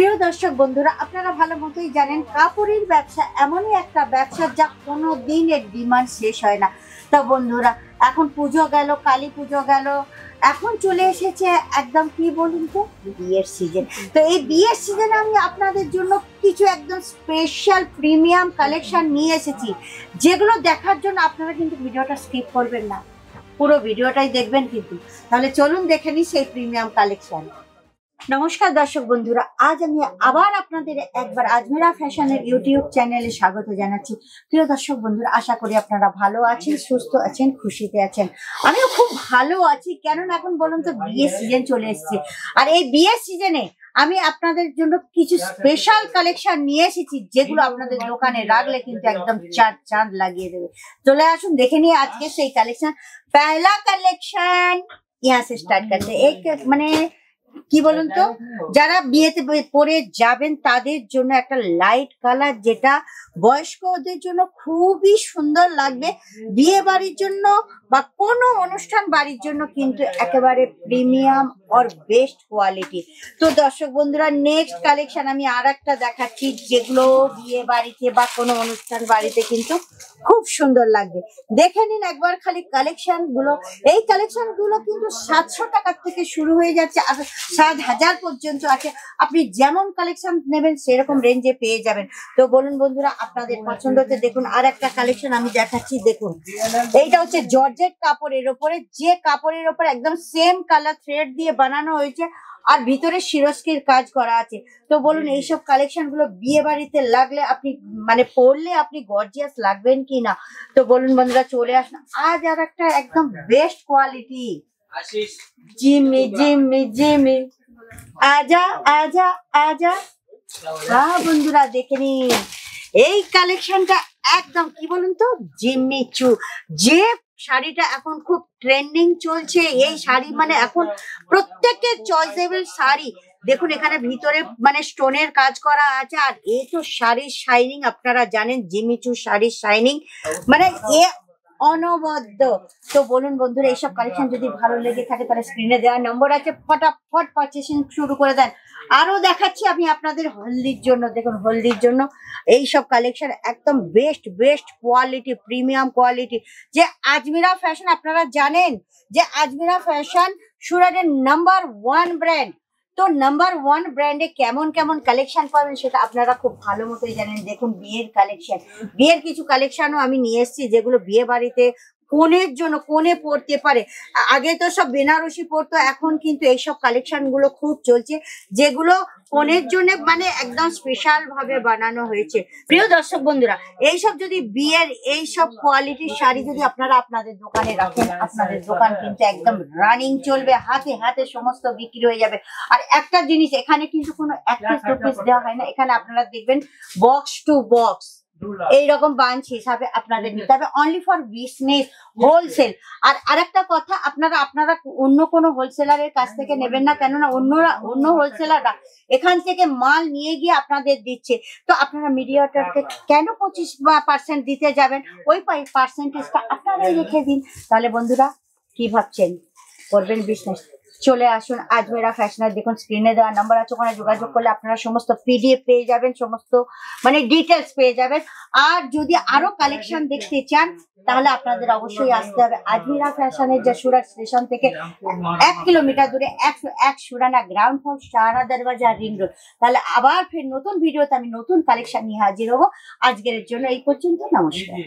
প্রিয় দর্শক বন্ধুরা, আপনারা ভালো মতোই জানেন কাপড়ের ব্যবসা এমনই একটা ব্যবসা যা কোনো দিন এর ডিমান্ড শেষ হয় না। তো বন্ধুরা, এখন পুজো গেল, কালী পুজো গেল, এখন চলে এসেছে একদম কি বলুন তো, বিয়ের সিজন। তো এই বিয়ের সিজনে আমি আপনাদের জন্য কিছু একদম স্পেশাল প্রিমিয়াম কালেকশন নিয়ে এসেছি, যেগুলো দেখার জন্য আপনারা কিন্তু ভিডিওটা স্কিপ করবেন না, পুরো ভিডিওটাই দেখবেন কিন্তু। তাহলে চলুন দেখে নিই সেই প্রিমিয়াম কালেকশন। নমস্কার দর্শক বন্ধুরা, আজ আমি আবার আপনাদের একবার আজমিরা ফ্যাশনের ইউটিউব চ্যানেলে স্বাগত জানাচ্ছি। প্রিয় দর্শক বন্ধুরা, আশা করি আপনারা ভালো আছেন, সুস্থ আছেন, খুশিতে আছেন। আমিও খুব ভালো আছি, কেননা এখন বলুন তো বিয়ের সিজন চলে এসেছে। আর এই বিয়ের সিজনে আমি আপনাদের জন্য কিছু স্পেশাল কালেকশন নিয়ে এসেছি, যেগুলো আপনাদের দোকানে রাখলে কিন্তু একদম চাঁদ লাগিয়ে দেবে। চলে আসুন দেখে নিয়ে আজকে সেই কালেকশন। পহেলা কালেকশন ইহা সে স্টার্ট করতে, এই মানে কি বলুন তো, যারা বিয়েতে পরে যাবেন তাদের জন্য একটা লাইট কালার, যেটা বয়স্কদের জন্য খুবই সুন্দর লাগবে। বিয়ে বাড়ির জন্য বা কোনো অনুষ্ঠান বাড়ির জন্য কিন্তু একেবারে প্রিমিয়াম আর বেস্ট কোয়ালিটি। তো দর্শক বন্ধুরা, নেক্সট কালেকশন আমি আর একটা দেখাচ্ছি, যেগুলো বিয়ে বাড়িতে বা কোনো অনুষ্ঠান বাড়িতে কিন্তু খুব সুন্দর লাগবে। দেখে নিন একবার খালি কালেকশন গুলো। এই কালেকশন গুলো কিন্তু 700 টাকার থেকে শুরু হয়ে যাচ্ছে আর 7,000 পর্যন্ত আছে। আপনি যেমন কালেকশন নেবেন সেরকম রেঞ্জে পেয়ে যাবেন। তো বলুন বন্ধুরা, আপনাদের পছন্দ হচ্ছে। দেখুন আর একটা কালেকশন আমি দেখাচ্ছি। দেখুন, এইটা হচ্ছে জর্জেট কাপড়ের ওপরে, যে কাপড়ের ওপর একদম সেম কালার থ্রেড দিয়ে বানানো হয়েছে আর ভিতরে সিরস্কির কাজ করা আছে। তো বলুন, এইসব কালেকশন গুলো বিয়ে বাড়িতে লাগলে আপনি মানে পরলে আপনি গর্জিয়াস লাগবেন কি না। তো বলুন বন্ধুরা, চলে আসুন আজ আর একটা একদম best quality. Jimmy Jimmy Jimmy আজা আজা আজা। হ্যাঁ বন্ধুরা, দেখে নিন এই কালেকশনটা একদম কি বলুন তো, জিম্মি চু। যে শাড়িটা এখন খুব ট্রেন্ডিং চলছে, এই শাড়ি মানে এখন প্রত্যেকের চয়েসেবল শাড়ি। দেখুন এখানে ভিতরে মানে স্টোনের কাজ করা আছে, আর এই তো শাড়ির শাইনিং আপনারা জানেন, জিমিচু শাড়ির শাইনিং মানে এ অনবদ্য। তো বলুন বন্ধুরা, এইসব কালেকশন যদি ভালো লেগে থাকে তাহলে স্ক্রিনে দেওয়া নম্বর আছে, ফটাফট পারচেসিং শুরু করে দেন। আরো দেখাচ্ছি আমি আপনাদের হলদির জন্য। দেখুন হলদির জন্য এইসব কালেকশন একদম বেস্ট কোয়ালিটি, প্রিমিয়াম কোয়ালিটি। যে আজমিরা ফ্যাশন, আপনারা জানেন যে আজমিরা ফ্যাশন সুরাটের নাম্বার 1 ব্র্যান্ড। তো নাম্বার 1 ব্র্যান্ডে কেমন কেমন কালেকশন পাবেন সেটা আপনারা খুব ভালো মতোই জানেন। দেখুন বিয়ের কালেকশন, বিয়ের কিছু কালেকশনও আমি নিয়ে এসেছি, যেগুলো বিয়ে বাড়িতে কনের জন্য, কনে পড়তে পারে। আগে তো সব বেনারসি পড়তো, এখন কিন্তু এইসব কালেকশন গুলো খুব চলছে, যেগুলো কনের জন্য মানে একদম স্পেশাল ভাবে বানানো হয়েছে। প্রিয় দর্শক বন্ধুরা, এইসব যদি বিয়ের এইসব কোয়ালিটির শাড়ি যদি আপনারা আপনাদের দোকানে রাখেন, আপনাদের দোকান কিন্তু একদম রানিং চলবে, হাতে হাতে সমস্ত বিক্রি হয়ে যাবে। আর একটা জিনিস, এখানে কিন্তু কোনো এক পিস দু পিস দেওয়া হয় না, এখানে আপনারা দেখবেন বক্স টু বক্স এইরকম বাঞ্চ হিসাবে আপনাদের নিতে হবে, অনলি ফর বিজনেস হোলসেল। আর আরেকটা কথা, আপনারা অন্য কোনো হোলসেলারের কাছ থেকে নেবেন না, কেননা অন্য হোলসেলাররা এখান থেকে মাল নিয়ে গিয়ে আপনাদের দিচ্ছে। তো আপনারা মিডিয়াটাকে কেন 25% দিতে যাবেন? ওই পার্সেন্টেজটা আপনারাই রেখে দিন। তাহলে বন্ধুরা, কি ভাবছেন, করবেন বিজনেস? চলে আসুন আজমিরা ফ্যাশনের। দেখুন স্ক্রিনে দেওয়া নাম্বার আছে, ওখানে যোগাযোগ করলে আপনারা সমস্ত পিডিএফ পেয়ে যাবেন, সমস্ত মানে ডিটেলস পেয়ে যাবেন। আর যদি আরো কালেকশন দেখতে চান তাহলে আপনাদের অবশ্যই আসতে হবে আজমিরা ফ্যাশনের, যা সুরাট স্টেশন থেকে 1 কিলোমিটার দূরে, 101 সুরানা গ্রাউন্ড ফ্লোর, শাহারা দরওয়াজা, রিং রোড। তাহলে আবার ফের নতুন ভিডিওতে আমি নতুন কালেকশন নিয়ে হাজির হবো। আজকের জন্য এই পর্যন্ত, নমস্কার।